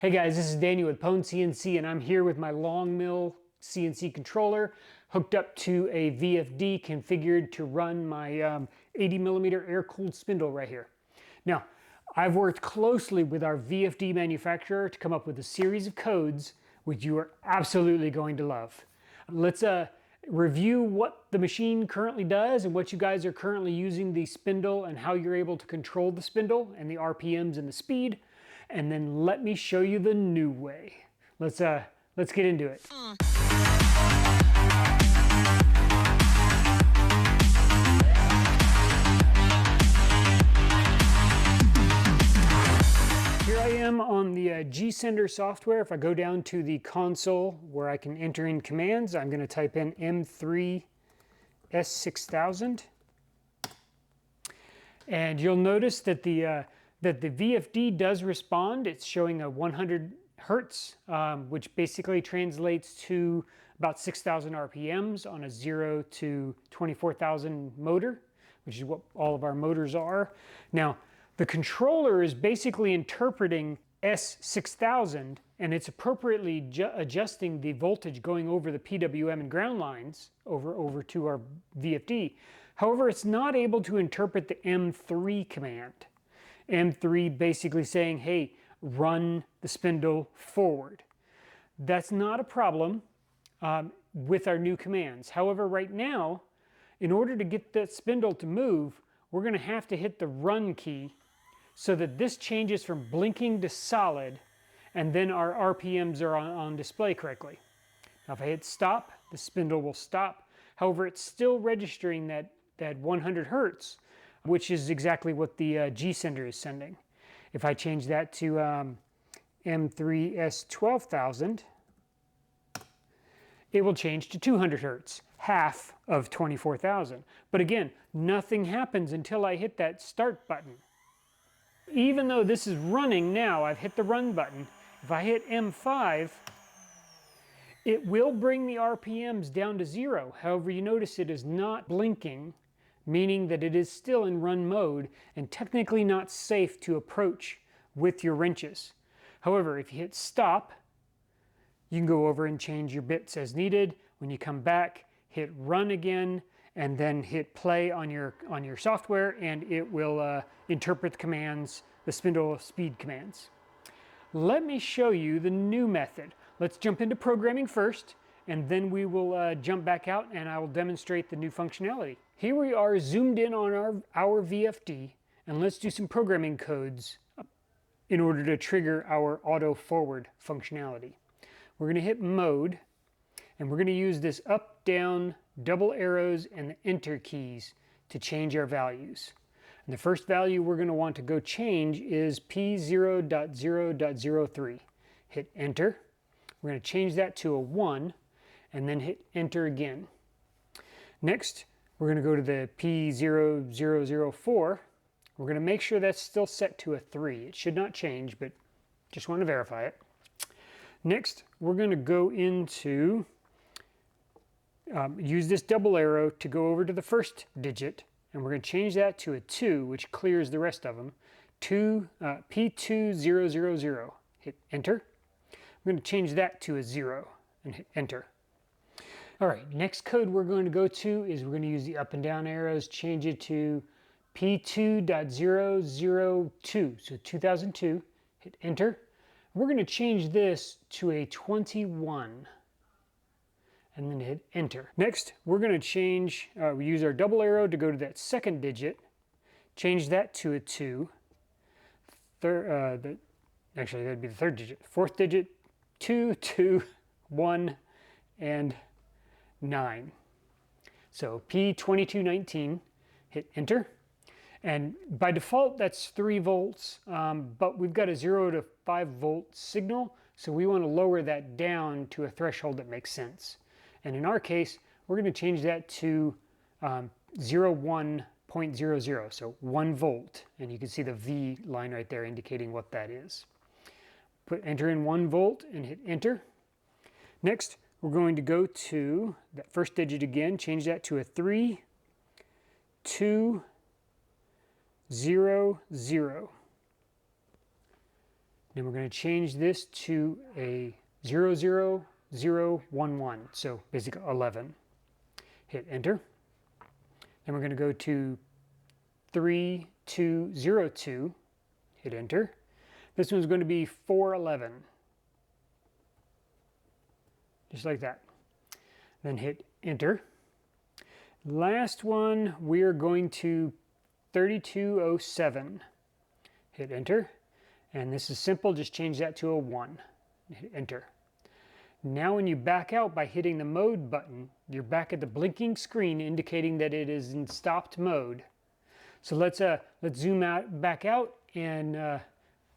Hey guys, this is Daniel with PwnCNC and I'm here with my LongMill CNC controller hooked up to a VFD configured to run my 80mm air-cooled spindle right here. Now, I've worked closely with our VFD manufacturer to come up with a series of codes which you are absolutely going to love. Let's review what the machine currently does and what you guys are currently using the spindle and how you're able to control the spindle and the RPMs and the speed. And then let me show you the new way. Let's get into it. Here I am on the G-Sender software. If I go down to the console where I can enter in commands, I'm going to type in M3S6000. And you'll notice that the VFD does respond. It's showing a 100 hertz, which basically translates to about 6,000 RPMs on a 0 to 24,000 motor, which is what all of our motors are. Now, the controller is basically interpreting S6000 and it's appropriately adjusting the voltage going over the PWM and ground lines over to our VFD. However, it's not able to interpret the M3 command. M3 basically saying, hey, run the spindle forward. That's not a problem with our new commands. However, right now, in order to get that spindle to move, we're going to have to hit the run key so that this changes from blinking to solid, and then our RPMs are on display correctly. Now, if I hit stop, the spindle will stop. However, it's still registering that 100 hertz, which is exactly what the G-Sender is sending. If I change that to M3S12000, it will change to 200 hertz, half of 24,000. But again, nothing happens until I hit that start button. Even though this is running now, I've hit the run button. If I hit M5, it will bring the RPMs down to 0. However, you notice it is not blinking, meaning that it is still in run mode and technically not safe to approach with your wrenches. However, if you hit stop, you can go over and change your bits as needed. When you come back, hit run again, and then hit play on your software, and it will interpret the commands, the spindle speed commands. Let me show you the new method. Let's jump into programming first, and then we will jump back out and I will demonstrate the new functionality. Here we are zoomed in on our VFD, and let's do some programming codes in order to trigger our auto forward functionality. We're going to hit mode, and we're going to use this up, down, double arrows, and the enter keys to change our values. And the first value we're going to want to go change is P0.0.03. Hit enter. We're going to change that to a 1, and then hit enter again. Next, we're going to go to the P0004. We're going to make sure that's still set to a 3. It should not change, but just want to verify it. Next, we're going to go into, use this double arrow to go over to the first digit, and we're going to change that to a 2, which clears the rest of them. P2000. Hit enter. We're going to change that to a 0 and hit enter. All right, next code we're going to go to is we're going to use the up and down arrows, change it to P2.002, so 2002, hit enter. We're going to change this to a 21 and then hit enter. Next, we're going to change, we use our double arrow to go to that second digit, change that to a 2. Actually, that'd be the third digit. Fourth digit, 2, 2, 1, and 9. So P2219, hit enter. And by default, that's 3 volts, but we've got a 0 to 5 volt signal, so we want to lower that down to a threshold that makes sense. And in our case, we're going to change that to 01.00, so 1 volt. And you can see the V line right there indicating what that is. Enter in 1 volt and hit enter. Next, we're going to go to that first digit again, change that to a 3, 2, 0, 0. Then we're going to change this to a 00011, so basically 11. Hit enter. Then we're going to go to 3202, hit enter. This one's going to be 411, just like that. Then hit enter. Last one, we're going to 3207, hit enter. And this is simple, just change that to a 1, hit enter. Now when you back out by hitting the mode button, you're back at the blinking screen indicating that it is in stopped mode. So let's zoom back out and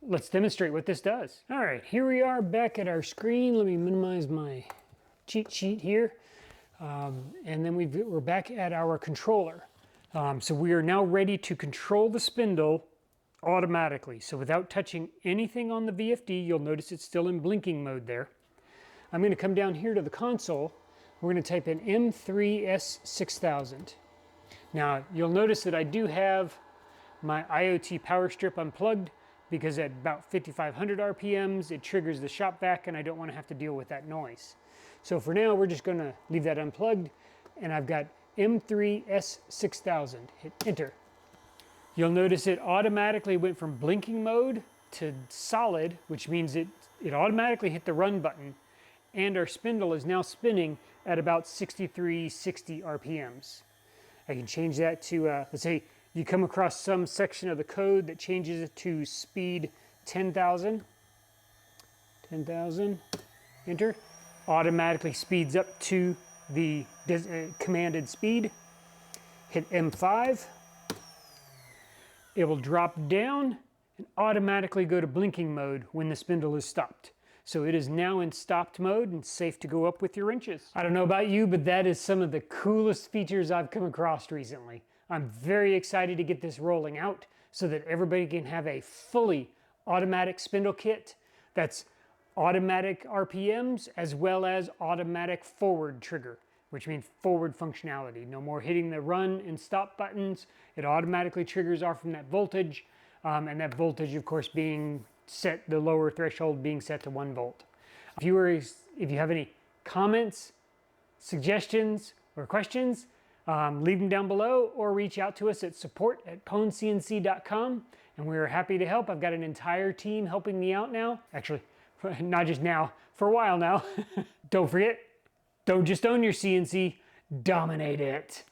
let's demonstrate what this does. All right, here we are back at our screen. Let me minimize my cheat sheet here. And then we're back at our controller. So we are now ready to control the spindle automatically. So without touching anything on the VFD, you'll notice it's still in blinking mode there. I'm going to come down here to the console. We're going to type in M3S6000. Now you'll notice that I do have my IoT power strip unplugged because at about 5,500 RPMs it triggers the shop vac and I don't want to have to deal with that noise. So for now we're just going to leave that unplugged and I've got M3S6000. Hit enter. You'll notice it automatically went from blinking mode to solid, which means it automatically hit the run button, and our spindle is now spinning at about 6360 RPMs. I can change that to, let's say you come across some section of the code that changes it to speed 10,000, enter, automatically speeds up to the commanded speed. Hit M5. It will drop down and automatically go to blinking mode when the spindle is stopped. So it is now in stopped mode and safe to go up with your wrenches. I don't know about you, but that is some of the coolest features I've come across recently. I'm very excited to get this rolling out so that everybody can have a fully automatic spindle kit that's automatic RPMs as well as automatic forward trigger, which means forward functionality. No more hitting the run and stop buttons. It automatically triggers off from that voltage, and that voltage, of course, being set, the lower threshold being set to 1 volt. If you have any comments, suggestions, or questions, leave them down below or reach out to us at support@PwnCNC.com, and we're happy to help. I've got an entire team helping me out now. Actually, not just now, for a while now. Don't forget, don't just own your CNC, dominate it.